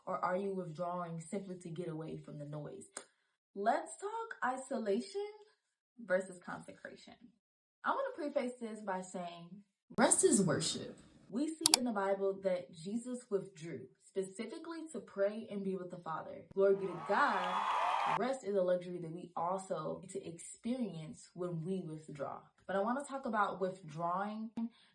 or are you withdrawing simply to get away from the noise? Let's talk isolation versus consecration. I want to preface this by saying rest is worship. We see in the Bible that Jesus withdrew specifically to pray and be with the Father. Glory be to God. Rest is a luxury that we also get to experience when we withdraw. But I want to talk about withdrawing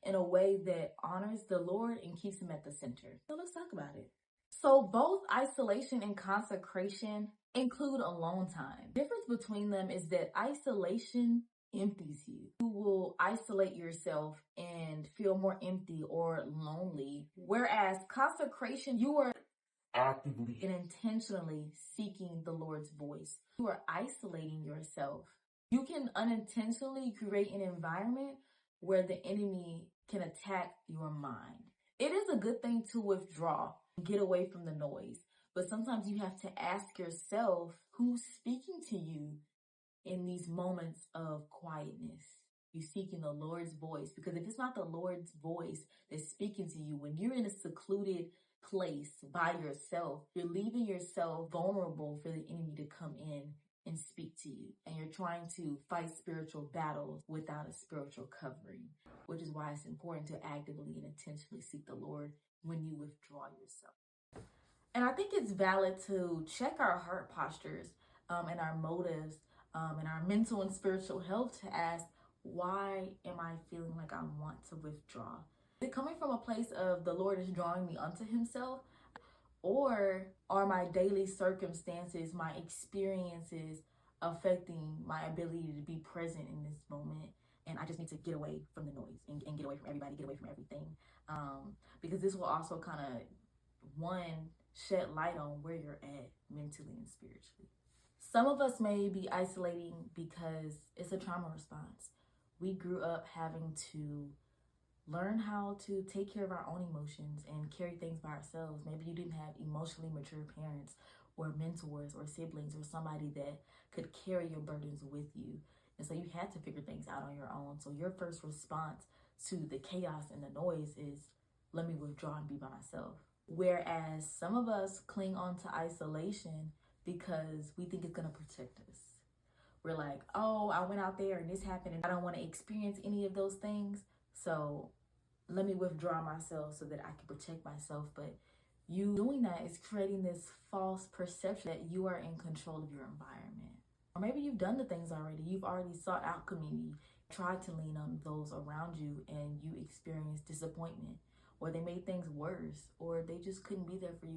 in a way that honors the Lord and keeps him at the center. So let's talk about it. So both isolation and consecration include alone time. The difference between them is that isolation empties you. You will isolate yourself and feel more empty or lonely. Whereas consecration, you are actively and intentionally seeking the Lord's voice. You are isolating yourself. You can unintentionally create an environment where the enemy can attack your mind. It is a good thing to withdraw, get away from the noise, but sometimes you have to ask yourself, who's speaking to you in these moments of quietness? You seeking the Lord's voice, because if it's not the Lord's voice that's speaking to you, when you're in a secluded place by yourself, you're leaving yourself vulnerable for the enemy to come in and speak to you. And you're trying to fight spiritual battles without a spiritual covering, which is why it's important to actively and intentionally seek the Lord when you withdraw yourself. And I think it's valid to check our heart postures and our motives and our mental and spiritual health to ask, why am I feeling like I want to withdraw? Is it coming from a place of the Lord is drawing me unto himself? Or are my daily circumstances, my experiences affecting my ability to be present in this moment? And I just need to get away from the noise and get away from everybody, get away from everything. Because this will also kind of, one, shed light on where you're at mentally and spiritually. Some of us may be isolating because it's a trauma response. We grew up having to learn how to take care of our own emotions and carry things by ourselves. Maybe you didn't have emotionally mature parents or mentors or siblings or somebody that could carry your burdens with you. And so you had to figure things out on your own. So your first response to the chaos and the noise is, let me withdraw and be by myself. Whereas some of us cling on to isolation because we think it's going to protect us. We're like, oh, I went out there and this happened and I don't want to experience any of those things. So let me withdraw myself so that I can protect myself. But you doing that is creating this false perception that you are in control of your environment. Or maybe you've done the things already. You've already sought out community, tried to lean on those around you, and you experienced disappointment, or they made things worse, or they just couldn't be there for you.